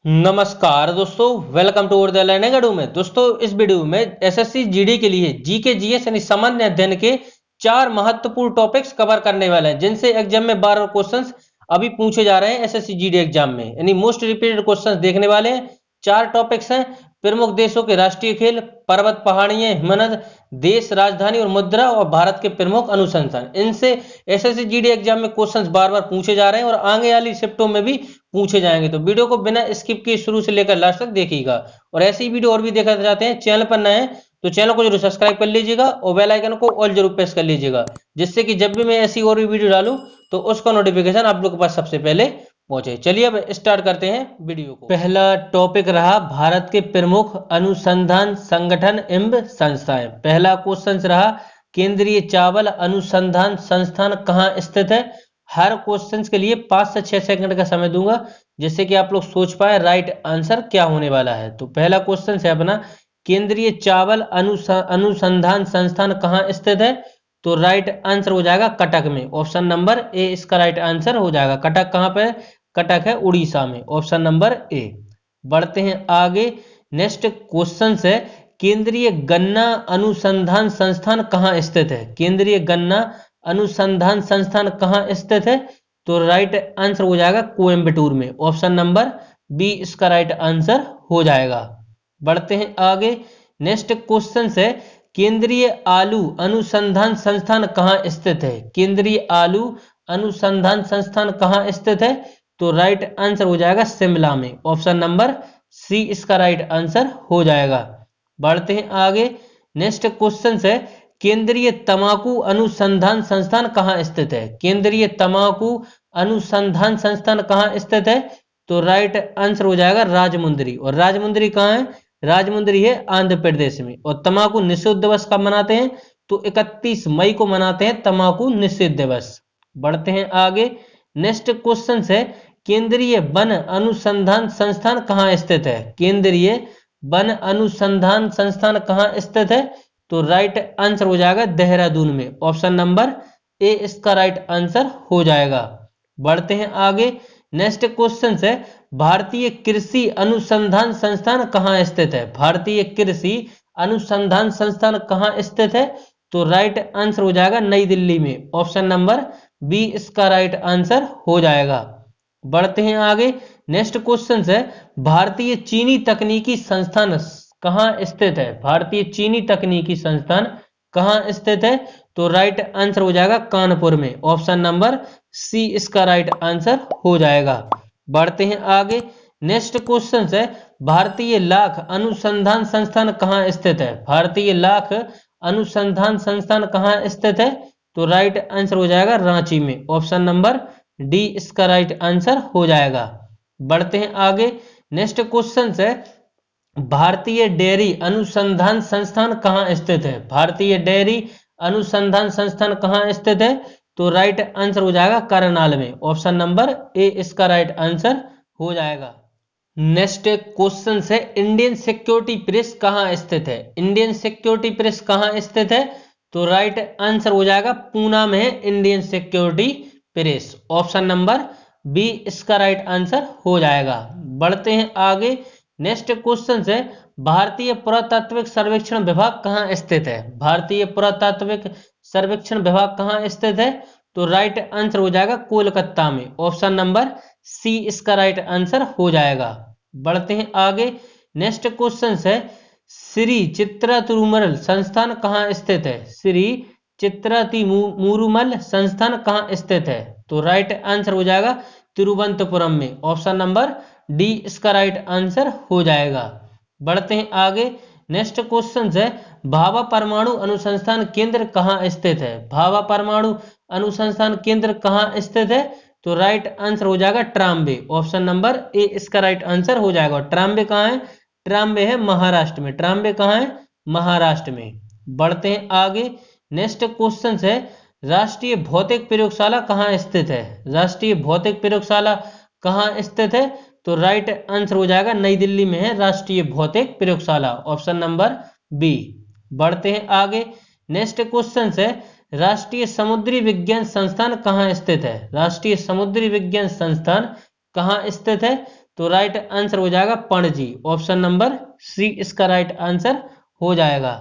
नमस्कार दोस्तों, welcome to the learning academy में। दोस्तों, इस वीडियो में एसएससी जीडी के लिए जीके जीएस यानी सामान्य अध्ययन के 4 महत्वपूर्ण टॉपिक्स कवर करने वाले हैं, जिनसे एग्जाम में 12 क्वेश्चंस अभी पूछे जा रहे हैं एसएससी जीडी एग्जाम में, यानी मोस्ट रिपीटेड क्वेश्चंस देखने वाले हैं। 4 टॉपिक्स हैं: प्रमुख देशों के राष्ट्रीय खेल, पर्वत पहाड़ियां, हिमनद, देश राजधानी और मुद्रा, और भारत के प्रमुख अनुसंधान। इनसे एसएससी जीडी एग्जाम में क्वेश्चंस बार बार पूछे जा रहे हैं और आगे वाली शिफ्टों में भी पूछे जाएंगे। तो वीडियो को बिना स्किप किए शुरू से लेकर लास्ट तक देखिएगा। और ऐसी वीडियो और भी देखना चाहते हैं, चैनल पर नए हैं तो चैनल को जरूर सब्सक्राइब कर लीजिएगा और बेल आइकन को ऑल जरूर प्रेस कर लीजिएगा, जिससे कि जब भी मैं ऐसी और भी वीडियो डालूं तो उसका नोटिफिकेशन आप लोग के पास सबसे पहले पहुंचे। चलिए अब स्टार्ट करते हैं वीडियो को। पहला टॉपिक रहा भारत के प्रमुख अनुसंधान संगठन एवं संस्थाएं। पहला क्वेश्चन रहा केंद्रीय चावल अनुसंधान संस्थान कहाँ स्थित है। हर क्वेश्चन के लिए 5 से 6 सेकंड का समय दूंगा, जिससे कि आप लोग सोच पाए राइट आंसर क्या होने वाला है। तो पहला क्वेश्चन है अपना, केंद्रीय चावल अनुसंधान संस्थान कहाँ स्थित है। तो राइट आंसर हो जाएगा कटक में। ऑप्शन नंबर ए इसका राइट आंसर हो जाएगा। कटक कहाँ पे? कटक है उड़ीसा में। Option number A. बढ़ते हैं आगे। नेक्स्ट क्वेश्चन है केंद्रीय गन्ना अनुसंधान संस्थान कहाँ स्थित है। केंद्रीय गन्ना अनुसंधान संस्थान कहाँ स्थित है। तो राइट आंसर हो जाएगा कोयम्बटूर में। ऑप्शन नंबर बी इसका राइट आंसर हो जाएगा। बढ़ते हैं आगे। नेक्स्ट क्वेश्चन है केंद्रीय आलू अनुसंधान संस्थान कहाँ स्थित है। केंद्रीय आलू अनुसंधान संस्थान कहाँ स्थित है। तो राइट आंसर हो जाएगा शिमला में। ऑप्शन नंबर सी इसका राइट आंसर हो जाएगा। बढ़ते हैं आगे। नेक्स्ट क्वेश्चन है केंद्रीय तंबाकू अनुसंधान संस्थान कहाँ स्थित है। केंद्रीय तंबाकू अनुसंधान संस्थान कहाँ स्थित है। तो राइट आंसर हो जाएगा राजमुंदरी। और राजमुंदरी कहाँ है? राजमुंदरी है आंध्र प्रदेश में। और तंबाकू निषेध दिवस कब मनाते हैं? तो 31 मई को मनाते हैं तंबाकू निषेध दिवस। बढ़ते हैं आगे। नेक्स्ट क्वेश्चन है केंद्रीय वन अनुसंधान संस्थान कहाँ स्थित है। केंद्रीय वन अनुसंधान संस्थान कहाँ स्थित है। तो राइट आंसर हो जाएगा देहरादून में। ऑप्शन नंबर ए इसका राइट आंसर हो जाएगा। बढ़ते हैं आगे। नेक्स्ट क्वेश्चन है भारतीय कृषि अनुसंधान संस्थान कहाँ स्थित है। भारतीय कृषि अनुसंधान संस्थान कहाँ स्थित है। तो राइट आंसर हो जाएगा नई दिल्ली में। ऑप्शन नंबर बी इसका राइट आंसर हो जाएगा। बढ़ते हैं आगे। नेक्स्ट क्वेश्चन है भारतीय चीनी तकनीकी संस्थान कहाँ स्थित है। भारतीय चीनी तकनीकी संस्थान कहाँ स्थित है। तो राइट आंसर हो जाएगा कानपुर में। ऑप्शन नंबर सी इसका राइट आंसर हो जाएगा। बढ़ते हैं आगे। नेक्स्ट क्वेश्चन है भारतीय लाख अनुसंधान संस्थान कहाँ स्थित है। भारतीय लाख अनुसंधान संस्थान कहाँ स्थित है। तो राइट आंसर हो जाएगा रांची में। ऑप्शन नंबर डी इसका राइट आंसर हो जाएगा। बढ़ते हैं आगे। नेक्स्ट क्वेश्चन है भारतीय डेयरी अनुसंधान संस्थान कहाँ स्थित है। भारतीय डेयरी अनुसंधान संस्थान कहाँ स्थित है। तो राइट आंसर हो जाएगा करनाल में। ऑप्शन नंबर ए इसका राइट आंसर हो जाएगा। नेक्स्ट क्वेश्चन है इंडियन सिक्योरिटी प्रेस कहाँ स्थित है। इंडियन सिक्योरिटी प्रेस कहाँ स्थित है। तो राइट आंसर हो जाएगा पूना में है Indian security press. Option number B इसका राइट आंसर हो जाएगा। बढ़ते हैं आगे। नेक्स्ट क्वेश्चन है भारतीय पुरातात्विक सर्वेक्षण विभाग कहाँ स्थित है। भारतीय पुरातात्विक सर्वेक्षण विभाग कहाँ स्थित है। तो राइट आंसर हो जाएगा कोलकाता में। ऑप्शन नंबर सी इसका राइट आंसर हो जाएगा। बढ़ते हैं आगे। नेक्स्ट क्वेश्चन है श्री चित्रा तिरुमल संस्थान कहाँ स्थित है। श्री चित्रा तिरुमल संस्थान कहाँ स्थित है। तो राइट आंसर हो जाएगा तिरुवनंतपुरम में। ऑप्शन नंबर डी इसका राइट आंसर हो जाएगा। बढ़ते हैं आगे। नेक्स्ट क्वेश्चन है भाभा परमाणु अनुसंधान केंद्र कहाँ स्थित है। भाभा परमाणु अनुसंधान केंद्र कहाँ स्थित है। तो राइट आंसर हो जाएगा ट्राम्बे। ऑप्शन नंबर ए इसका राइट आंसर हो जाएगा। ट्राम्बे कहाँ है? ट्राम्बे है महाराष्ट्र में। ट्राम्बे कहाँ है? महाराष्ट्र में। बढ़ते हैं आगे। नेक्स्ट क्वेश्चन है राष्ट्रीय भौतिक प्रयोगशाला कहाँ स्थित है। राष्ट्रीय भौतिक प्रयोगशाला कहाँ स्थित है। तो राइट आंसर हो जाएगा नई दिल्ली में है राष्ट्रीय भौतिक प्रयोगशाला। Option number B. बढ़ते हैं आगे। नेक्स्ट क्वेश्चन है राष्ट्रीय समुद्री विज्ञान संस्थान कहाँ स्थित है। राष्ट्रीय समुद्री विज्ञान संस्थान कहाँ स्थित है? तो राइट आंसर हो जाएगा पणजी। ऑप्शन नंबर सी इसका राइट आंसर हो जाएगा।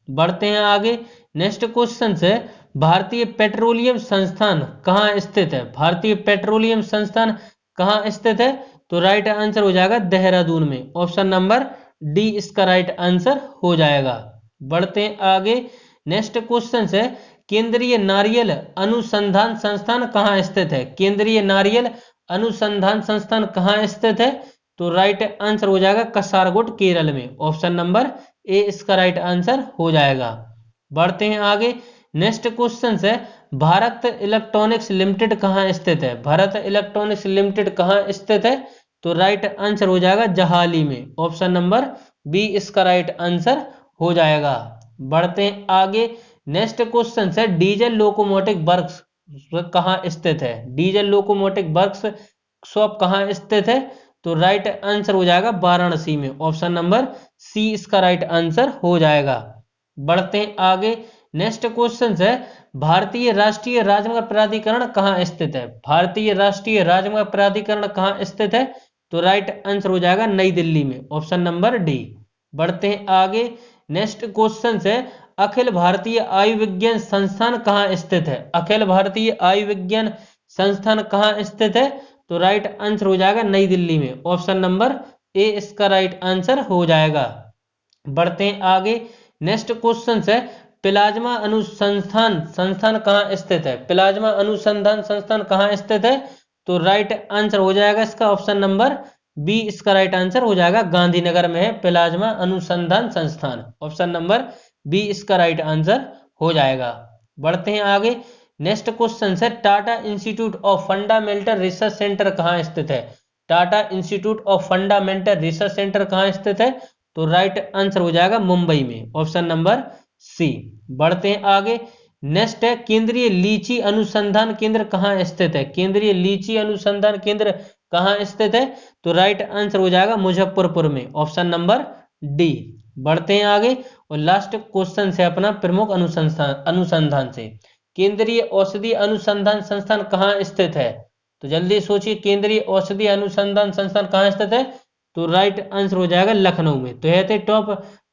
बढ़ते हैं आगे। नेक्स्ट क्वेश्चन है, भारतीय पेट्रोलियम संस्थान कहाँ स्थित है? भारतीय पेट्रोलियम संस्थान कहाँ स्थित है? तो राइट आंसर हो जाएगा देहरादून में। ऑप्शन नंबर डी इसका राइट आंसर हो जाएगा। बढ़ते हैं आगे। नेक्स्ट क्वेश्चन है, केंद्रीय नारियल अनुसंधान संस्थान कहाँ स्थित है? केंद्रीय नारियल अनुसंधान संस्थान कहाँ स्थित है? तो राइट आंसर हो जाएगा कसारगोड केरल में। ऑप्शन नंबर ए इसका राइट आंसर हो जाएगा। बढ़ते हैं आगे। नेक्स्ट क्वेश्चन है, भारत इलेक्ट्रॉनिक्स लिमिटेड कहाँ स्थित है? भारत इलेक्ट्रॉनिक्स लिमिटेड कहाँ स्थित है? तो राइट आंसर हो जाएगा जहाली में। ऑप्शन नंबर बी इसका राइट आंसर हो जाएगा। बढ़ते हैं आगे। नेक्स्ट क्वेश्चन है, डीजल लोकोमोटिव वर्क्स कहाँ स्थित है? डीजल लोकोमोटिव वर्क्स शॉप कहाँ स्थित है? तो राइट आंसर हो जाएगा वाराणसी में। ऑप्शन नंबर सी इसका राइट आंसर हो जाएगा। बढ़ते हैं आगे। नेक्स्ट क्वेश्चन है, भारतीय राष्ट्रीय राजमार्ग प्राधिकरण कहाँ स्थित है? भारतीय राष्ट्रीय राजमार्ग प्राधिकरण कहाँ स्थित है? तो राइट आंसर हो जाएगा नई दिल्ली में। Option number D. बढ़ते हैं आगे। नेक्स्ट क्वेश्चन है, अखिल भारतीय आयुर्विज्ञान संस्थान कहाँ स्थित है? अखिल भारतीय आयुर्विज्ञान संस्थान कहाँ स्थित है? तो राइट आंसर हो जाएगा नई दिल्ली में। ऑप्शन नंबर ए इसका राइट आंसर हो जाएगा। बढ़ते हैं आगे। नेक्स्ट क्वेश्चन है, प्लाज्मा अनुसंधान संस्थान कहाँ स्थित है? प्लाज्मा अनुसंधान संस्थान कहाँ स्थित है? तो राइट आंसर हो जाएगा इसका ऑप्शन नंबर बी इसका राइट आंसर हो जाएगा गांधीनगर में है प्लाज्मा अनुसंधान संस्थान। ऑप्शन नंबर बी इसका राइट आंसर हो जाएगा। बढ़ते हैं आगे। नेक्स्ट क्वेश्चन है, Tata institute of fundamental research centre कहाँ स्थित है? Tata institute of fundamental research centre कहाँ स्थित है? तो राइट आंसर हो जाएगा मुंबई में। Option number C. बढ़ते हैं आगे। नेक्स्ट है, केंद्रीय लीची अनुसंधान केंद्र कहाँ स्थित है? केंद्रीय लीची अनुसंधान केंद्र कहाँ स्थित है? तो राइट आंसर हो जाएगा मुजफ्फरपुर में। Option number D. बढ़ते हैं आगे। और लास्ट क्वेश्चन से अपना प्रमुख अनुसंधान से, केंद्रीय औषधि अनुसंधान संस्थान कहाँ स्थित है? तो जल्दी सोचिए, केंद्रीय औषधि अनुसंधान संस्थान कहाँ स्थित है? तो राइट आंसर हो जाएगा लखनऊ में। तो ये थे टॉप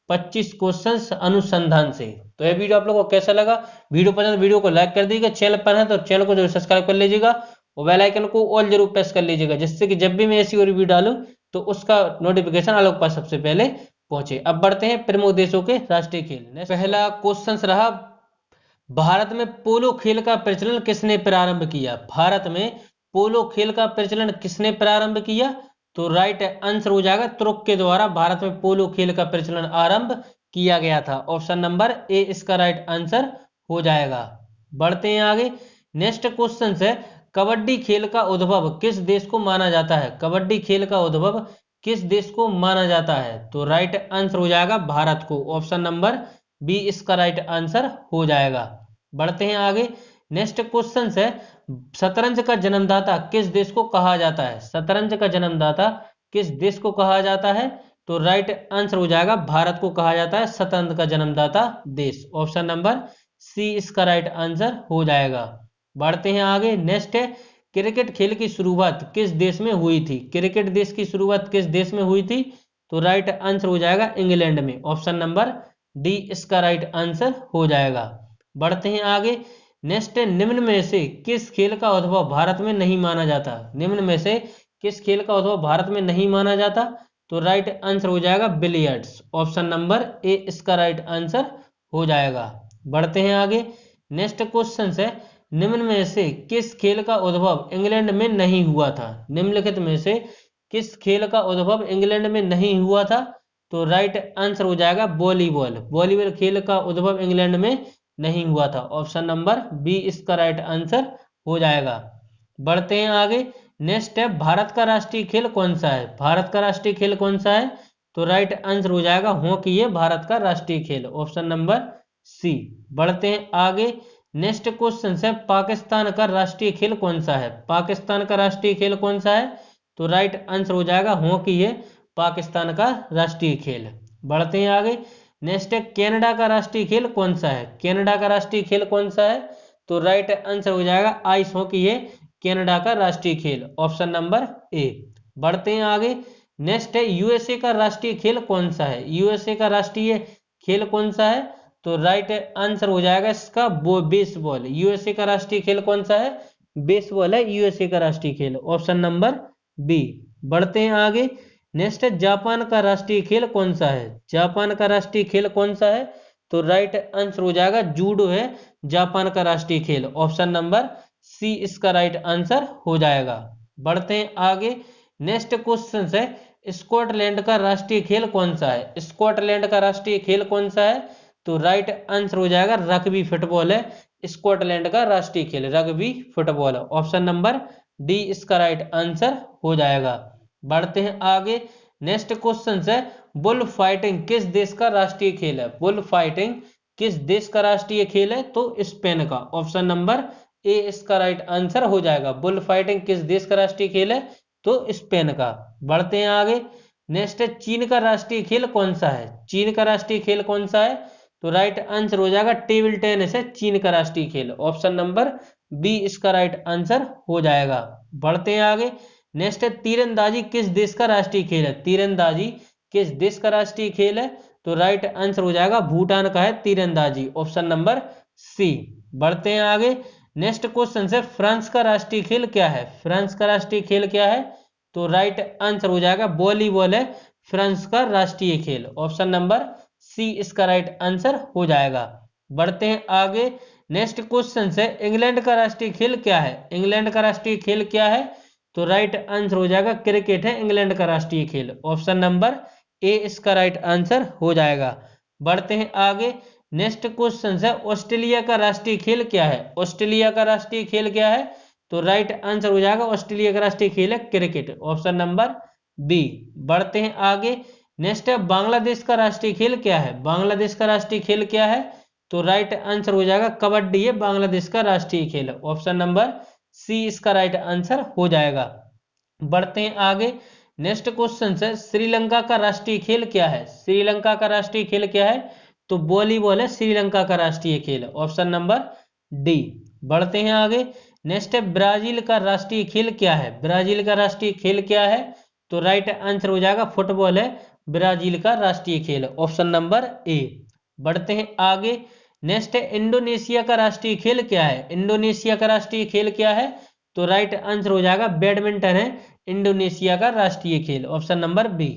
25 क्वेश्चंस अनुसंधान से। तो यह वीडियो आप लोगों को कैसा लगा? वीडियो पसंद वीडियो को लाइक कर दीजिएगा, चैनल पर है तो चैनल को जरूर सब्सक्राइब कर लीजिएगा और बेल आइकन को ऑल जरूर प्रेस कर लीजिएगा, जिससे कि जब भी मैं ऐसी और वीडियो डालूं तो उसका नोटिफिकेशन आप लोगों के पास सबसे पहले पहुंचे। अब बढ़ते हैं प्रमुख देशों के राष्ट्रीय खेल। पहला क्वेश्चन रहा, भारत में पोलो खेल का प्रचलन किसने प्रारंभ किया? भारत में पोलो खेल का प्रचलन किसने प्रारंभ किया? तो राइट आंसर हो जाएगा तुर्क के द्वारा भारत में पोलो खेल का प्रचलन आरंभ किया गया था। ऑप्शन नंबर ए इसका राइट आंसर हो जाएगा। बढ़ते हैं आगे। नेक्स्ट क्वेश्चन है, कबड्डी खेल का उद्भव किस देश को माना जाता है? कबड्डी खेल का उद्भव किस देश को माना जाता है? तो राइट आंसर हो जाएगा भारत को। ऑप्शन नंबर बी इसका राइट आंसर हो जाएगा। बढ़ते हैं आगे। नेक्स्ट क्वेश्चन है, शतरंज का जन्मदाता किस देश को कहा जाता है? शतरंज का जन्मदाता किस देश को कहा जाता है? तो राइट आंसर हो जाएगा भारत को कहा जाता है शतरंज का जन्मदाता देश। ऑप्शन नंबर सी इसका राइट आंसर हो जाएगा। बढ़ते हैं आगे। नेक्स्ट है, क्रिकेट खेल की शुरुआत किस देश में हुई थी? क्रिकेट देश की शुरुआत किस देश में हुई थी? तो राइट आंसर हो जाएगा इंग्लैंड में। ऑप्शन नंबर डी इसका राइट आंसर हो जाएगा। बढ़ते हैं आगे। नेक्स्ट है, निम्न में से किस खेल का उद्भव भारत में नहीं माना जाता? निम्न में से किस खेल का उद्भव भारत में नहीं माना जाता? तो राइट आंसर हो जाएगा बिलियर्ड्स। ऑप्शन नंबर ए इसका राइट आंसर हो जाएगा। बढ़ते हैं आगे। नेक्स्ट क्वेश्चन है, निम्न में से किस खेल का उद्भव इंग्लैंड में नहीं हुआ था? निम्नलिखित में से किस खेल का उद्भव इंग्लैंड में नहीं हुआ था? तो राइट आंसर हो जाएगा वॉलीबॉल। वॉलीबॉल खेल का उद्भव इंग्लैंड में नहीं हुआ था। ऑप्शन नंबर बी इसका राइट आंसर हो जाएगा। बढ़ते हैं आगे। नेक्स्ट है, भारत का राष्ट्रीय खेल कौन सा है? भारत का राष्ट्रीय खेल कौन सा है? तो राइट आंसर हो जाएगा हॉकी है भारत का राष्ट्रीय खेल। Option number C. बढ़ते हैं आगे। नेक्स्ट क्वेश्चन है, पाकिस्तान का राष्ट्रीय खेल कौन सा है? पाकिस्तान का राष्ट्रीय खेल कौन सा है? तो राइट आंसर हो जाएगा हॉकी है पाकिस्तान का राष्ट्रीय खेल। बढ़ते हैं आगे। नेक्स्ट है, कनाडा का राष्ट्रीय खेल कौन सा है? कनाडा का राष्ट्रीय खेल कौन सा है? तो राइट आंसर हो जाएगा आइस हॉकी है कनाडा का राष्ट्रीय खेल, ऑप्शन नंबर ए। बढ़ते हैं आगे। नेक्स्ट है यूएसए का राष्ट्रीय खेल कौन सा है? यूएसए का राष्ट्रीय खेल कौन सा है? तो राइट आंसर हो जाएगा इसका बेसबॉल। यूएसए का राष्ट्रीय खेल कौन सा है? बेसबॉल है यूएसए का राष्ट्रीय खेल, ऑप्शन नंबर बी। बढ़ते हैं आगे। नेक्स्ट है जापान का राष्ट्रीय खेल कौन सा है? जापान का राष्ट्रीय खेल कौन सा है? तो राइट आंसर हो जाएगा जूडो है जापान का राष्ट्रीय खेल, ऑप्शन नंबर सी इसका राइट आंसर हो जाएगा। बढ़ते हैं आगे। नेक्स्ट क्वेश्चन है स्कॉटलैंड का राष्ट्रीय खेल कौन सा है? स्कॉटलैंड का राष्ट्रीय खेल कौन सा है? तो राइट आंसर हो जाएगा रग्बी फुटबॉल है स्कॉटलैंड का राष्ट्रीय खेल, rugby football, option number D इसका राइट आंसर हो जाएगा। बढ़ते हैं आगे। नेक्स्ट क्वेश्चन है बुल फाइटिंग किस देश का राष्ट्रीय खेल है? बुल फाइटिंग किस देश का राष्ट्रीय खेल है? तो स्पेन का, ऑप्शन नंबर ए इसका राइट आंसर हो जाएगा। बुल फाइटिंग किस देश का राष्ट्रीय खेल है? तो स्पेन का। बढ़ते हैं आगे। नेक्स्ट है चीन का राष्ट्रीय खेल कौन सा है? चीन का राष्ट्रीय खेल कौन सा है? तो राइट आंसर हो जाएगा टेबल टेनिस है चीन का राष्ट्रीय खेल, ऑप्शन नंबर बी इसका राइट आंसर हो जाएगा। बढ़ते हैं आगे। नेक्स्ट है तीरंदाजी किस देश का राष्ट्रीय खेल है? तीरंदाजी किस देश का राष्ट्रीय खेल है? तो राइट आंसर हो जाएगा भूटान का है तीरंदाजी, ऑप्शन नंबर सी। बढ़ते हैं आगे। नेक्स्ट क्वेश्चन है फ्रांस का राष्ट्रीय खेल क्या है? फ्रांस का राष्ट्रीय खेल क्या है? तो राइट आंसर हो जाएगा वॉलीबॉल है फ्रांस का राष्ट्रीय खेल, ऑप्शन नंबर सी इसका राइट आंसर हो जाएगा। बढ़ते हैं आगे। नेक्स्ट क्वेश्चन है इंग्लैंड का राष्ट्रीय खेल क्या है? इंग्लैंड का राष्ट्रीय खेल क्या है? तो राइट आंसर हो जाएगा क्रिकेट है इंग्लैंड का राष्ट्रीय खेल, ऑप्शन नंबर ए इसका राइट आंसर हो जाएगा। बढ़ते हैं आगे। नेक्स्ट क्वेश्चन है ऑस्ट्रेलिया का राष्ट्रीय खेल क्या है? ऑस्ट्रेलिया का राष्ट्रीय खेल क्या है? तो राइट आंसर हो जाएगा ऑस्ट्रेलिया का राष्ट्रीय खेल है क्रिकेट, ऑप्शन नंबर बी। बढ़ते हैं आगे। नेक्स्ट है बांग्लादेश का राष्ट्रीय खेल क्या है? बांग्लादेश का राष्ट्रीय खेल क्या है? तो राइट आंसर हो जाएगा कबड्डी है बांग्लादेश का राष्ट्रीय खेल, ऑप्शन नंबर सी इसका राइट आंसर हो जाएगा। बढ़ते हैं आगे। नेक्स्ट क्वेश्चन है श्रीलंका का राष्ट्रीय खेल क्या है? श्रीलंका का राष्ट्रीय खेल क्या है? तो वॉलीबॉल है श्रीलंका का राष्ट्रीय खेल, ऑप्शन नंबर डी। बढ़ते हैं आगे। नेक्स्ट है ब्राजील का राष्ट्रीय खेल क्या है? ब्राजील का राष्ट्रीय खेल क्या है? तो राइट आंसर हो जाएगा फुटबॉल है ब्राजील का राष्ट्रीय खेल, ऑप्शन नंबर ए। बढ़ते हैं आगे। नेक्स्ट है इंडोनेशिया का राष्ट्रीय खेल क्या है? इंडोनेशिया का राष्ट्रीय खेल क्या है? तो राइट आंसर हो जाएगा बैडमिंटन है इंडोनेशिया का राष्ट्रीय खेल, ऑप्शन नंबर बी।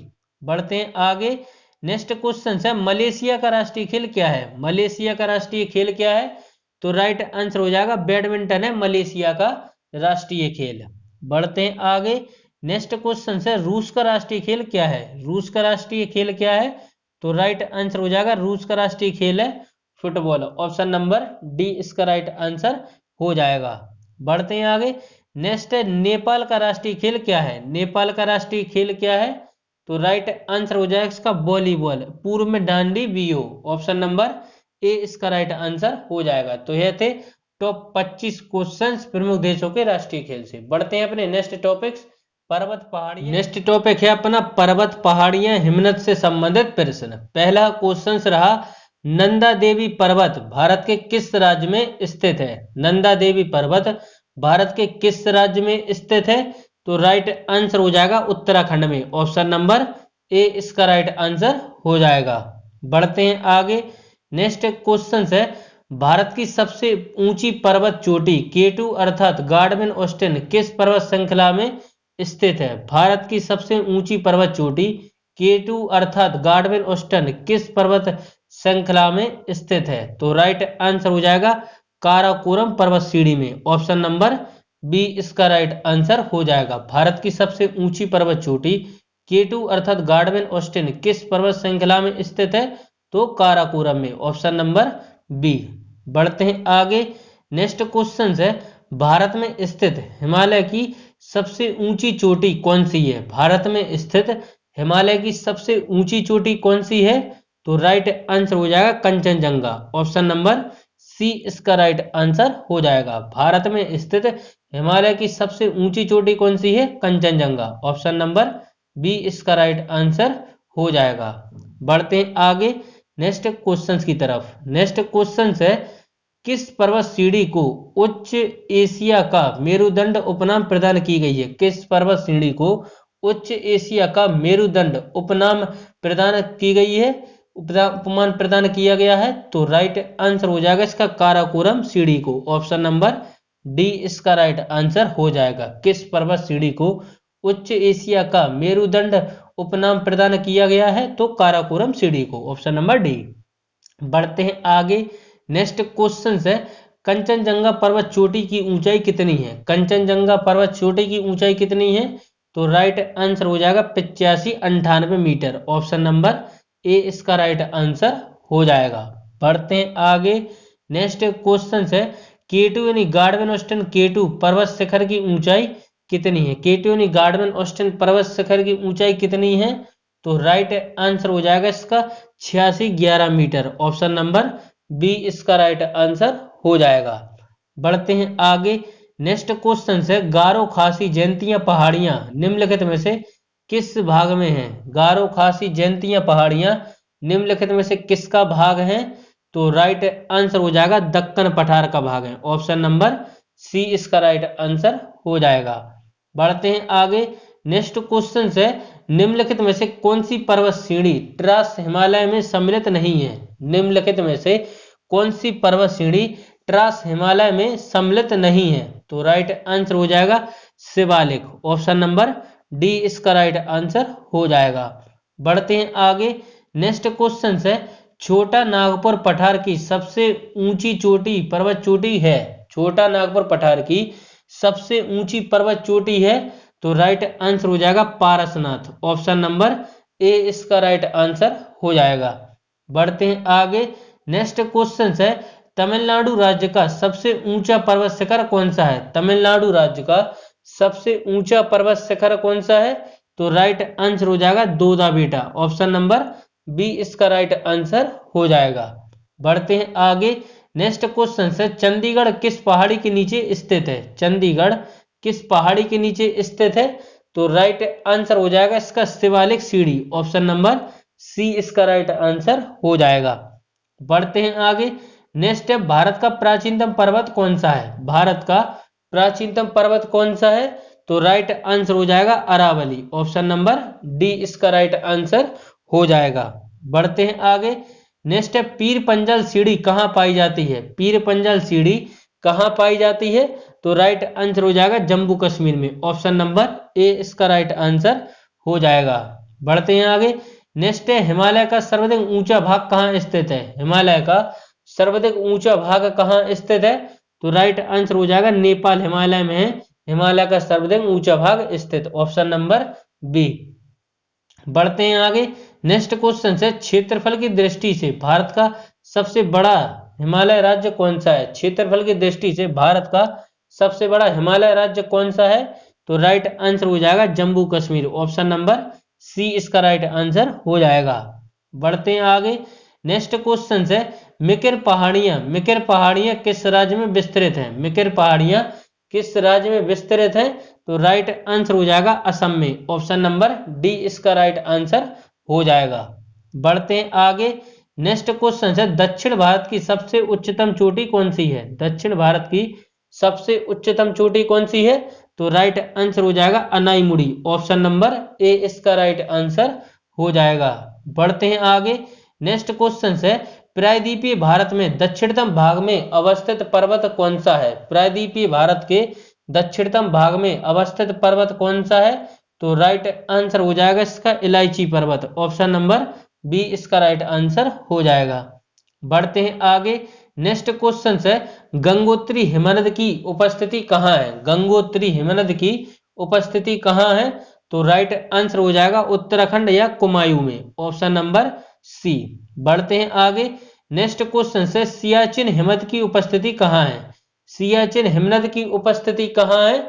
बढ़ते हैं आगे। नेक्स्ट क्वेश्चन है मलेशिया का राष्ट्रीय खेल क्या है? मलेशिया का राष्ट्रीय खेल क्या है? तो राइट आंसर हो जाएगा बैडमिंटन है मलेशिया का राष्ट्रीय खेल। बढ़ते हैं आगे। नेक्स्ट क्वेश्चन है रूस का राष्ट्रीय खेल क्या है? रूस का राष्ट्रीय खेल क्या है? तो राइट आंसर हो जाएगा रूस का राष्ट्रीय खेल है फुटबॉल, ऑप्शन नंबर डी इसका राइट आंसर हो जाएगा। बढ़ते हैं आगे। नेक्स्ट है नेपाल का राष्ट्रीय खेल क्या है? नेपाल का राष्ट्रीय खेल क्या है? तो राइट आंसर हो जाएगा इसका वॉलीबॉल, पूर्व में डांडी वीओ, ऑप्शन नंबर ए इसका राइट आंसर हो जाएगा। तो यह थे टॉप 25 क्वेश्चंस प्रमुख देशों के राष्ट्रीय खेल से। बढ़ते हैं अपने नेक्स्ट टॉपिक्स पर्वत पहाड़ियां। नेक्स्ट टॉपिक है अपना पर्वत पहाड़ियां हिमनद से संबंधित प्रश्न। पहला क्वेश्चन रहा नंदा देवी पर्वत भारत के किस राज्य में स्थित है? नंदा देवी पर्वत भारत के किस राज्य में स्थित है? तो राइट आंसर हो जाएगा उत्तराखंड में, ऑप्शन नंबर ए इसका राइट आंसर हो जाएगा। बढ़ते हैं आगे। नेक्स्ट क्वेश्चन है भारत की सबसे ऊंची पर्वत चोटी केटू अर्थात गार्डमेन ऑस्टिन किस पर्वत श्रृंखला में स्थित है? भारत की सबसे ऊंची पर्वत चोटी केटू अर्थात गार्डमेन ऑस्टिन किस पर्वत श्रृंखला में स्थित है? तो राइट आंसर हो जाएगा काराकोरम पर्वत श्रेणी में, ऑप्शन नंबर बी इसका राइट आंसर हो जाएगा। भारत की सबसे ऊंची पर्वत चोटी केटू अर्थात गार्डमेन ऑस्टिन किस पर्वत श्रृंखला में स्थित है? तो काराकोरम में, ऑप्शन नंबर बी। बढ़ते हैं आगे। नेक्स्ट क्वेश्चन है भारत में स्थित हिमालय की सबसे ऊंची चोटी कौन सी है? भारत में स्थित हिमालय की सबसे ऊंची चोटी कौन सी है? तो राइट आंसर हो जाएगा कंचनजंगा, ऑप्शन नंबर सी इसका राइट आंसर हो जाएगा। भारत में स्थित हिमालय की सबसे ऊंची चोटी कौन सी है? कंचनजंगा, ऑप्शन नंबर बी इसका राइट आंसर हो जाएगा। बढ़ते हैं आगे नेक्स्ट क्वेश्चंस की तरफ। नेक्स्ट क्वेश्चन है किस पर्वत श्रेणी को उच्च एशिया का मेरुदंड उपनाम प्रदान की गई है? किस पर्वत श्रेणी को उच्च एशिया का मेरुदंड उपनाम प्रदान की गई है, उपमान प्रदान किया गया है? तो राइट आंसर हो जाएगा इसका काराकोरम श्रेणी को। ऑप्शन नंबर डी इसका राइट आंसर हो जाएगा। किस पर्वत श्रेणी को उच्च एशिया का मेरुदंड उपनाम प्रदान किया गया है? तो काराकोरम श्रेणी को। Option number D. बढ़ते हैं आगे। नेक्स्ट क्वेश्चन है, कंचनजंगा पर्वत चोटी की ऊंचाई कितनी है? कंचनजंगा पर्वत चोटी की ऊंचाई कितनी है? तो राइट आंसर हो जाएगा 8598 मीटर। ऑप्शन नंबर ए इसका राइट आंसर हो जाएगा। बढ़ते हैं आगे। नेक्स्ट क्वेश्चन है, K2 यानी गार्डवन ऑस्टिन K2 पर्वत शिखर की ऊंचाई कितनी है? K2 यानी गार्डवन ऑस्टिन पर्वत शिखर की ऊंचाई कितनी है? तो राइट आंसर हो जाएगा इसका 8611 मीटर। ऑप्शन नंबर बी इसका राइट आंसर हो जाएगा। बढ़ते हैं आगे। नेक्स्ट क्वेश्चन है, गारो खासी जयंतियां पहाड़ियां निम्नलिखित में से किस भाग में हैं? गारो खासी जयंतियां पहाड़ियां निम्नलिखित में से किसका भाग है? तो राइट आंसर हो जाएगा दक्कन पठार का भाग है। ऑप्शन नंबर सी इसका राइट आंसर हो जाएगा। बढ़ते हैं आगे। नेक्स्ट क्वेश्चन है, निम्नलिखित में से कौन सी पर्वत श्रेणी ट्रांस हिमालय में सम्मिलित नहीं है? निम्नलिखित में से कौन सी पर्वत श्रेणी ट्रांस हिमालय में सम्मिलित नहीं है? तो राइट आंसर हो जाएगा शिवालिक। ऑप्शन नंबर डी इसका राइट आंसर हो जाएगा। बढ़ते हैं आगे। नेक्स्ट क्वेश्चन है, छोटा नागपुर पठार की सबसे ऊंची चोटी पर्वत चोटी है? छोटा नागपुर पठार की सबसे ऊंची पर्वत चोटी है? तो राइट आंसर हो जाएगा पारसनाथ। ऑप्शन नंबर ए इसका राइट आंसर हो जाएगा। बढ़ते हैं आगे। नेक्स्ट क्वेश्चन है, तमिलनाडु राज्य का सबसे ऊंचा पर्वत शिखर कौन सा है? तमिलनाडु राज्य का सबसे ऊंचा पर्वत शिखर कौन सा है? तो राइट आंसर हो जाएगा दोदा बेटा। ऑप्शन नंबर बी इसका राइट आंसर हो जाएगा। बढ़ते हैं आगे। नेक्स्ट क्वेश्चन है, चंडीगढ़ किस पहाड़ी के नीचे स्थित है? चंडीगढ़ किस पहाड़ी के नीचे स्थित है? तो राइट आंसर हो जाएगा इसका शिवालिक सीढ़ी। ऑप्शन नंबर सी इसका राइट आंसर हो जाएगा। बढ़ते हैं आगे। नेक्स्ट है, भारत का प्राचीनतम पर्वत कौन सा है? भारत का प्राचीनतम पर्वत कौन सा है? तो राइट आंसर हो जाएगा अरावली। ऑप्शन नंबर डी इसका राइट आंसर हो जाएगा। बढ़ते हैं आगे। नेक्स्ट है, पीर पंजल सीढ़ी कहां पाई जाती है? पीर पंजल सीढ़ी कहां पाई जाती है? तो राइट आंसर हो जाएगा जम्मू कश्मीर में। ऑप्शन नंबर ए इसका राइट आंसर हो जाएगा। बढ़ते हैं आगे। नेक्स्ट है, हिमालय का सर्वाधिक ऊंचा भाग कहां स्थित है? हिमालय का सर्वाधिक ऊंचा भाग कहां स्थित है? तो राइट आंसर हो जाएगा नेपाल हिमालय में है हिमालय का सर्वाधिक ऊंचा भाग स्थित। Option number B. बढ़ते हैं आगे। नेक्स्ट क्वेश्चन है, क्षेत्रफल की दृष्टि से भारत का सबसे बड़ा हिमालय राज्य कौन सा है? क्षेत्रफल की दृष्टि से भारत का सबसे बड़ा हिमालय राज्य कौन सा है? तो राइट आंसर हो जाएगा Jammu Kashmir. Option number C इसका राइट आंसर हो जाएगा। बढ़ते हैं आगे। नेक्स्ट क्वेश्चन है, मिकिर पहाड़ियां किस राज्य में विस्तृत हैं? मिकिर पहाड़ियां किस राज्य में विस्तृत हैं? तो राइट आंसर हो जाएगा असम में। ऑप्शन नंबर डी इसका राइट आंसर हो जाएगा। बढ़ते हैं आगे। नेक्स्ट क्वेश्चन है, दक्षिण भारत की सबसे उच्चतम चोटी कौन सी है? दक्षिण भारत की सबसे उच्चतम चोटी कौन सी है? तो राइट आंसर हो जाएगा अनाईमुड़ी। ऑप्शन नंबर ए इसका राइट आंसर हो जाएगा। बढ़ते हैं आगे। नेक्स्ट क्वेश्चन है, प्रायद्वीपीय भारत में दक्षिणतम भाग में अवस्थित पर्वत कौन सा है? प्रायद्वीपीय भारत के दक्षिणतम भाग में अवस्थित पर्वत कौन सा है? तो राइट आंसर हो जाएगा इसका इलायची पर्वत। ऑप्शन नंबर बी इसका राइट आंसर हो जाएगा। बढ़ते हैं आगे। नेक्स्ट क्वेश्चन है, गंगोत्री हिमनद की उपस्थिति कहाँ है? गंगोत्री हिमनद की उपस्थिति कहाँ है? तो राइट आंसर हो जाएगा उत्तराखंड या कुमायूं में। Option number C. बढ़ते हैं आगे। नेक्स्ट क्वेश्चन है, सियाचिन हिमनद की उपस्थिति कहाँ है? सियाचिन हिमनद की उपस्थिति कहाँ है?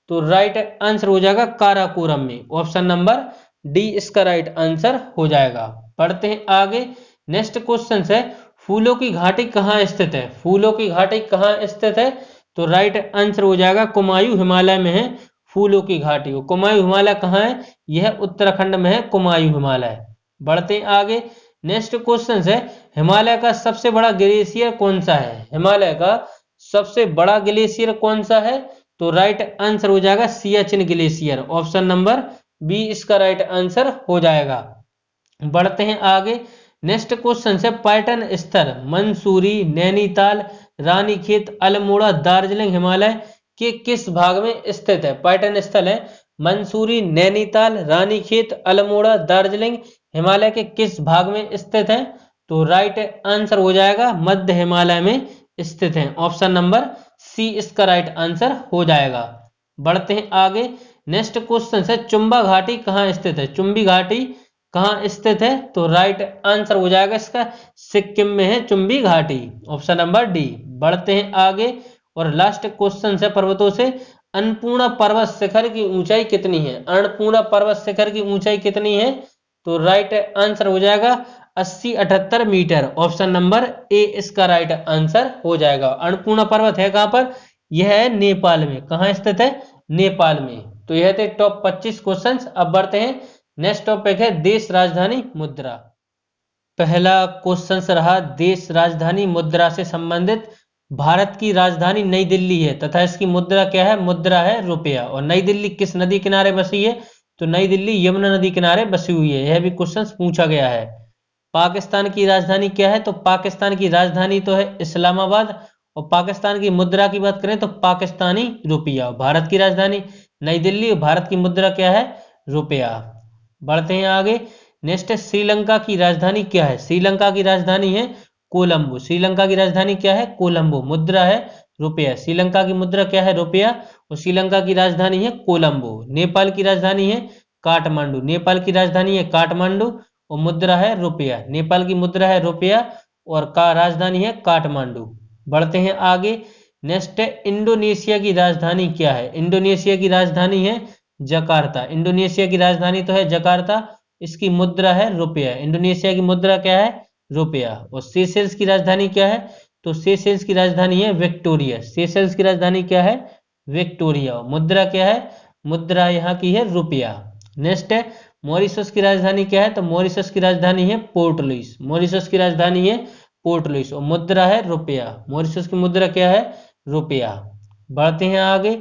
तो राइट आंसर हो जाएगा काराकोरम में। ऑप्शन नंबर डी इसका राइट आंसर हो जाएगा। पढ़ते हैं आगे। नेक्स्ट क्वेश्चन है, फूलों की घाटी कहाँ स्थित है? फूलों की घाटी कहाँ स्थित है? तो राइट आंसर हो जाएगा कुमायूं हिमालय में है फूलों की घाटी। कुमायूं हिमालय कहाँ है? यह उत्तराखंड में है कुमायूं हिमालय। बढ़ते हैं आगे। नेक्स्ट क्वेश्चन है, हिमालय का सबसे बड़ा ग्लेशियर कौन सा है? हिमालय का सबसे बड़ा ग्लेशियर कौन सा है? तो राइट आंसर हो जाएगा Siachen glacier. Option number B इसका राइट आंसर हो जाएगा। बढ़ते हैं आगे। नेक्स्ट क्वेश्चन है, पर्यटन स्थल मंसूरी, नैनीताल, रानीखेत, अल्मोड़ा, दार्जिलिंग हिमालय के किस भाग में स्थित है? पर्यटन स्थल है मंसूरी, नैनीताल, रानीखेत, अल्मोड़ा, दार्जिलिंग हिमालय के किस भाग में स्थित है? तो राइट आंसर हो जाएगा मध्य हिमालय में स्थित है। ऑप्शन नंबर सी इसका राइट आंसर हो जाएगा। बढ़ते हैं आगे। नेक्स्ट क्वेश्चन है, चुंबा घाटी कहाँ स्थित है? चुंबी घाटी कहाँ स्थित है? तो राइट आंसर हो जाएगा इसका सिक्किम में है चुंबी घाटी। Option number D. बढ़ते हैं आगे और लास्ट क्वेश्चन है पर्वतों से, अन्नपूर्णा पर्वत शिखर की ऊंचाई कितनी है? अन्नपूर्णा पर्वत शिखर की ऊंचाई कितनी है? तो राइट आंसर हो जाएगा 80-78 मीटर। ऑप्शन नंबर ए इसका राइट आंसर हो जाएगा। अन्नपूर्णा पर्वत है कहां पर? यह है नेपाल में। कहां स्थित है? नेपाल में। तो यह थे टॉप 25 क्वेश्चंस। अब बढ़ते हैं, नेक्स्ट टॉपिक है देश राजधानी मुद्रा। पहला क्वेश्चन रहा देश राजधानी मुद्रा से संबंधित। भारत की राजधानी नई दिल्ली है तथा इसकी मुद्रा क्या है? मुद्रा है रुपया। और नई दिल्ली किस नदी किनारे बसी है? तो नई दिल्ली यमुना नदी किनारे बसी हुई है। यह भी क्वेश्चन पूछा गया है। पाकिस्तान की राजधानी क्या है? तो पाकिस्तान की राजधानी तो है इस्लामाबाद। और पाकिस्तान की मुद्रा की बात करें तो पाकिस्तानी रुपया। भारत की राजधानी नई दिल्ली और भारत की मुद्रा क्या है? रुपया। बढ़ते हैं आगे। नेक्स्ट है, श्रीलंका की राजधानी क्या है? श्रीलंका की राजधानी है कोलंबो। श्रीलंका की राजधानी क्या है? कोलंबो। मुद्रा है रुपया। श्रीलंका की मुद्रा क्या है? रुपया। और श्रीलंका की राजधानी है कोलंबो। नेपाल की राजधानी है काठमांडू। नेपाल की राजधानी है काठमांडू और मुद्रा है रुपया। नेपाल की मुद्रा है रुपया और का राजधानी है काठमांडू। बढ़ते हैं आगे। नेक्स्ट है, इंडोनेशिया की राजधानी क्या है? इंडोनेशिया की राजधानी है जकार्ता। इंडोनेशिया की राजधानी तो है जकार्ता, इसकी मुद्रा है रुपया। इंडोनेशिया की मुद्रा क्या है? रुपया। और सेशेल्स की राजधानी क्या है? तो सेशेल्स की राजधानी है विक्टोरिया। सेशेल्स की राजधानी क्या है? विक्टोरिया। मुद्रा क्या है? मुद्रा यहाँ की है रुपया। नेक्स्ट है, मॉरिशस की राजधानी क्या है? तो मॉरिशस की राजधानी है पोर्ट लुइस। मॉरिशस की राजधानी है पोर्ट लुइस और मुद्रा है रुपया। मॉरिशस की मुद्रा क्या है? रुपया। बढ़ते हैं आगे।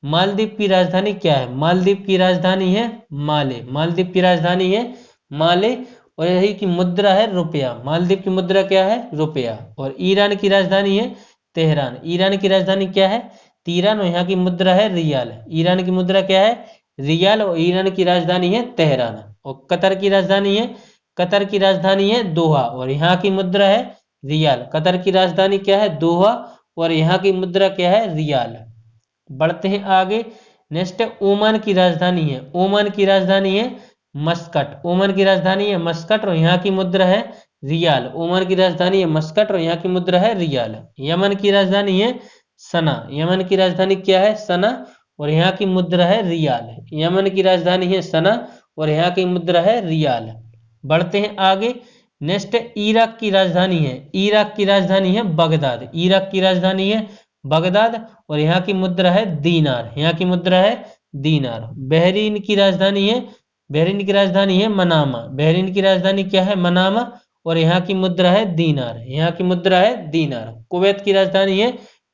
मालदीव की राजधानी क्या है? मालदीव की राजधानी है माले। मालदीव की राजधानी है माले और यही की मुद्रा है रुपया। मालदीव की मुद्रा क्या है? रुपया। और ईरान की राजधानी है तेहरान। ईरान की राजधानी क्या है? तीरान और यहाँ की मुद्रा है रियाल। ईरान की मुद्रा क्या है? रियाल और ईरान की राजधानी है तेहरान। और कतर की राजधानी है, कतर की राजधानी है दोहा और यहाँ की मुद्रा है रियाल। कतर की राजधानी क्या है? दोहा और यहाँ की मुद्रा क्या है? रियाल। बढ़ते हैं आगे। नेक्स्ट है, ओमान की राजधानी है, ओमान की राजधानी है मस्कट। ओमान की राजधानी है मस्कट और यहाँ की मुद्रा है रियाल। ओमान की राजधानी है मस्कट और यहाँ की मुद्रा है रियाल। यमन की राजधानी है सना। यमन की राजधानी क्या है? सना और यहाँ की मुद्रा है रियाल। यमन की राजधानी है सना और यहाँ की मुद्रा है रियाल। बढ़ते हैं आगे। नेक्स्ट है, इराक की राजधानी है, इराक की राजधानी है बगदाद। इराक की राजधानी है बगदाद और यहाँ की मुद्रा है दीनार। यहाँ की मुद्रा है दीनार। बहरीन की राजधानी है, बहरीन की राजधानी है मनामा। बहरीन की राजधानी क्या है? मनामा और यहाँ की मुद्रा है दीनार। यहाँ की मुद्रा है दीनार। कुवैत की राजधानी है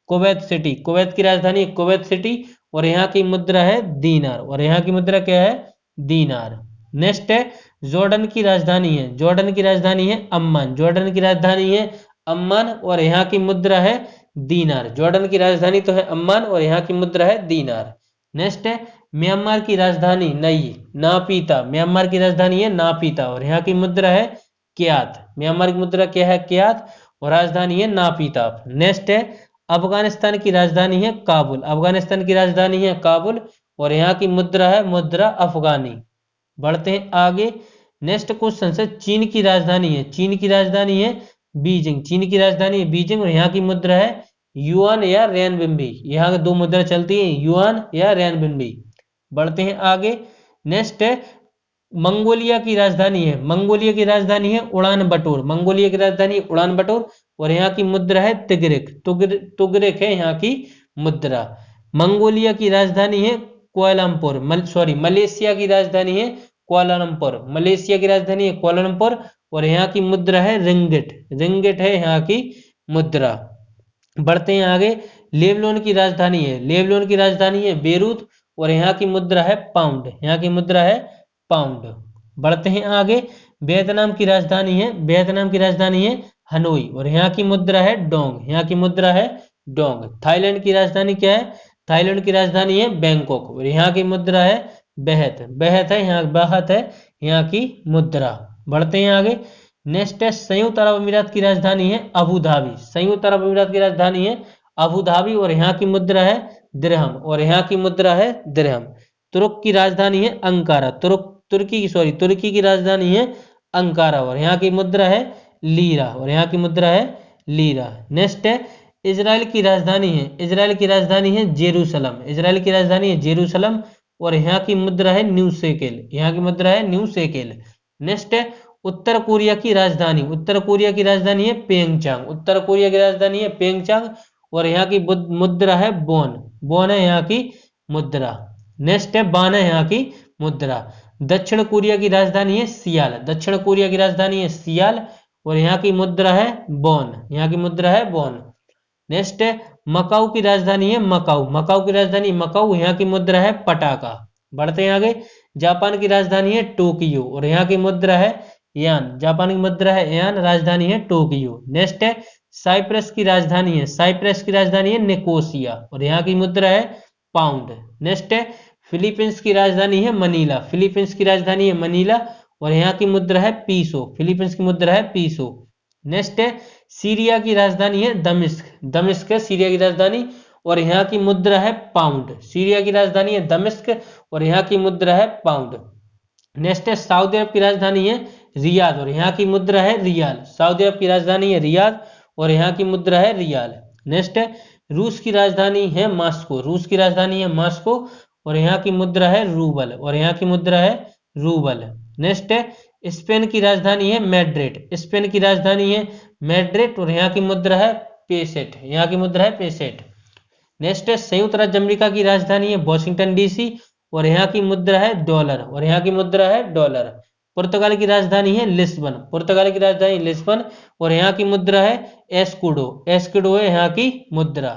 कुवैत सिटी। कुवैत की राजधानी है कुवैत सिटी और यहाँ की मुद्रा है दीनार और यहाँ की मुद्रा क्या है? दीनार। नेक्स्ट है, जॉर्डन की राजधानी है, जॉर्डन की राजधानी है अम्मान। जॉर्डन की राजधानी है अम्मान और यहाँ की मुद्रा है दीनार। जॉर्डन की राजधानी तो है अम्मान और यहाँ की मुद्रा है दीनार। नेक्स्ट है, म्यांमार की राजधानी नई नापीता। म्यांमार की राजधानी है नापीता और यहाँ की मुद्रा है क्यात। म्यांमार की मुद्रा क्या है? क्यात और राजधानी है नापीता। नेक्स्ट है, अफगानिस्तान की राजधानी है काबुल। अफगानिस्तान की राजधानी है काबुल और यहाँ की मुद्रा है मुद्रा अफगानी। बढ़ते हैं आगे। नेक्स्ट क्वेश्चन है, चीन की राजधानी है, चीन की राजधानी है बीजिंग। चीन की राजधानी है बीजिंग और यहाँ की मुद्रा है युआन या रेनबिन्बी। यहाँ के दो मुद्रा चलती है, युआन या रेनबिन्बी। बढ़ते हैं आगे। नेक्स्ट है, मंगोलिया की राजधानी है, मंगोलिया की राजधानी है उड़ान बटोर। मंगोलिया की राजधानी उड़ान बटोर और यहाँ की मुद्रा है तिग्रिक। तुगरिक है यहाँ की मुद्रा। मंगोलिया की राजधानी है कुआलालंपुर। मलेशिया की राजधानी है कुआलालंपुर। मलेशिया की राजधानी है कुआलालंपुर और यहाँ की मुद्रा है रिंगिट, रिंगिट है यहाँ की मुद्रा। बढ़ते हैं आगे, लेबनान की राजधानी है, लेबनान की राजधानी है बेरूत और यहाँ की मुद्रा है पाउंड, यहाँ की मुद्रा है पाउंड। बढ़ते हैं आगे, वियतनाम की राजधानी है, वियतनाम की राजधानी है हनोई और यहाँ की मुद्रा है डोंग, यहाँ की मुद्रा है डोंग। थाईलैंड की राजधानी क्या है, थाईलैंड की राजधानी है बैंकॉक और यहाँ की मुद्रा है बेहत, बेहत है यहाँ, बेहत है यहाँ की मुद्रा। बढ़ते हैं आगे, नेक्स्ट है संयुक्त अरब अमीरात की राजधानी है अबू धाबी, संयुक्त अरब अमीरात की राजधानी है अबू धाबी और यहाँ की मुद्रा है दिरहम और यहाँ की मुद्रा है दिरहम। तुर्क की राजधानी है अंकारा, तुर्की की राजधानी है अंकारा और यहाँ की मुद्रा है लीरा और यहाँ की मुद्रा है लीरा। नेक्स्ट है इजराइल की राजधानी है, इजराइल की राजधानी है जेरूसलम, इजराइल की राजधानी है जेरूसलम और यहाँ की मुद्रा है न्यू शेकेल, यहाँ की मुद्रा है न्यू शेकेल। नेक्स्ट है उत्तर कोरिया की राजधानी, उत्तर कोरिया की राजधानी है प्योंगचांग, उत्तर कोरिया की राजधानी है प्योंगचांग और यहाँ की मुद्रा है बोन, बोन है यहाँ की मुद्रा। नेक्स्ट है बान है यहाँ की मुद्रा। दक्षिण कोरिया की राजधानी है सियाल, दक्षिण कोरिया की राजधानी है सियाल और यहाँ की मुद्रा है बोन, यहाँ की मुद्रा है बोन। नेक्स्ट है मकाऊ की राजधानी है मकाऊ, मकाऊ की राजधानी मकाऊ, यहाँ की मुद्रा है पटाका। बढ़ते हैं आगे, जापान की राजधानी है टोक्यो और यहाँ की मुद्रा है यान, जापान की मुद्रा है यान, राजधानी है टोक्यो। नेक्स्ट है साइप्रस की राजधानी है, साइप्रस की राजधानी है निकोसिया और यहाँ की मुद्रा है पाउंड। नेक्स्ट है फिलीपींस की राजधानी है मनीला, फिलीपींस की राजधानी है मनीला और यहाँ की मुद्रा है पीसो, फिलीपींस की मुद्रा है पीसो। नेक्स्ट है सीरिया की राजधानी है दमिश्क, दमिश्क है सीरिया की राजधानी और यहाँ की मुद्रा है पाउंड, सीरिया की राजधानी है दमिश्क और यहाँ की मुद्रा है पाउंड। नेक्स्ट है सऊदी अरब की राजधानी है रियाद और यहाँ की मुद्रा है रियाल, सऊदी अरब की राजधानी है रियाद और यहाँ की मुद्रा है रियाल। नेक्स्ट है रूस की राजधानी है मॉस्को, रूस की राजधानी है मॉस्को और यहाँ की मुद्रा है रूबल और यहाँ की मुद्रा है रूबल। नेक्स्ट है स्पेन की राजधानी है मैड्रिड, स्पेन की राजधानी है मैड्रिड और यहाँ की मुद्रा है पेसेट, यहाँ की मुद्रा है पेसेट। नेक्स्ट है संयुक्त राज्य अमेरिका की राजधानी है वॉशिंगटन डीसी और यहाँ की मुद्रा है डॉलर और यहाँ की मुद्रा है डॉलर। पुर्तगाल की राजधानी है लिस्बन, पुर्तगाल की राजधानी लिस्बन और यहाँ की मुद्रा है एस्कुडो, एस्कुडो है यहाँ की मुद्रा।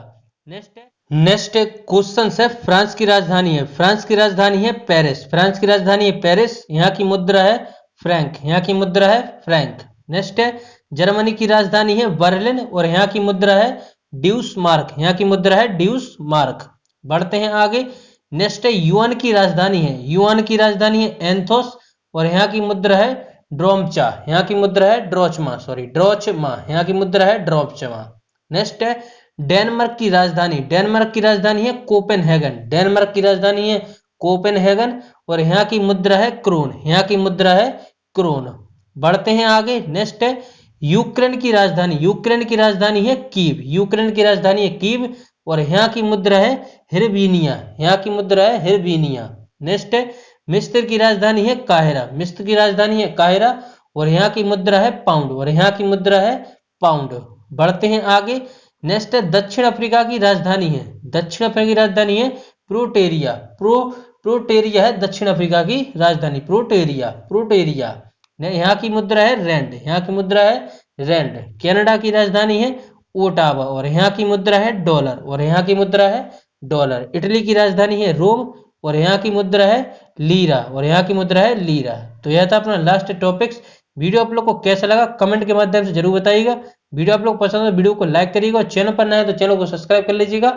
नेक्स्ट क्वेश्चन है फ्रांस की राजधानी है, फ्रांस की राजधानी है पेरिस, फ्रांस की राजधानी है पेरिस, यहाँ की मुद्रा है फ्रैंक, यहाँ की मुद्रा है फ्रैंक। नेक्स्ट है जर्मनी की राजधानी है बर्लिन और यहाँ की मुद्रा है ड्यूस मार्क, यहाँ की मुद्रा है ड्यूस मार्क। बढ़ते हैं आगे, नेक्स्ट है युआन की राजधानी है, युआन की राजधानी है एंथोस और यहाँ की मुद्रा है ड्रोमचा, यहाँ की मुद्रा है ड्रोचमा, ड्रोचमा, यहाँ की मुद्रा है ड्रोचमा। नेक्स्ट है डेनमार्क की राजधानी, डेनमार्क की राजधानी है कोपेनहेगन, डेनमार्क की राजधानी है कोपेनहेगन और यहाँ की मुद्रा है क्रोन, यहाँ की मुद्रा है क्रोन। बढ़ते हैं आगे, नेक्स्ट है यूक्रेन की राजधानी, यूक्रेन की राजधानी है कीव, यूक्रेन की राजधानी है कीव और यहाँ की मुद्रा है हिरबीनिया, यहाँ की मुद्रा है हिरबीनिया। नेक्स्ट है मिस्र की राजधानी है काहिरा, मिस्र की राजधानी है काहिरा और यहाँ की मुद्रा है पाउंड और यहाँ की मुद्रा है पाउंड। बढ़ते हैं आगे, नेक्स्ट है दक्षिण अफ्रीका की राजधानी है, दक्षिण अफ्रीका की राजधानी है प्रोटेरिया, प्रोटेरिया है दक्षिण अफ्रीका की राजधानी, प्रोटेरिया, प्रोटेरिया। यहाँ की मुद्रा है रैंड, यहाँ की मुद्रा है रैंड। कनाडा की राजधानी है ओटावा और यहाँ की मुद्रा है डॉलर और यहाँ की मुद्रा है डॉलर। इटली की राजधानी है रोम और यहाँ की मुद्रा है लीरा और यहाँ की मुद्रा है लीरा। तो यह था अपना लास्ट टॉपिक्स। वीडियो आप लोग को कैसा लगा कमेंट के माध्यम से जरूर बताइएगा। वीडियो आप लोग पसंद है वीडियो को लाइक करिएगा और चैनल पर नया है तो चैनल को सब्सक्राइब कर लीजिएगा,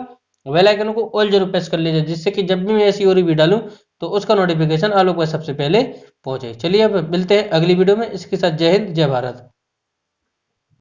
बेल आइकन को ऑल जरूर प्रेस कर लीजिए जिससे कि जब भी मैं ऐसी और वीडियो डालूं तो उसका नोटिफिकेशन आप लोग को सबसे पहले पहुंचे। चलिए अब मिलते हैं अगली वीडियो में, इसके साथ जय हिंद जय भारत।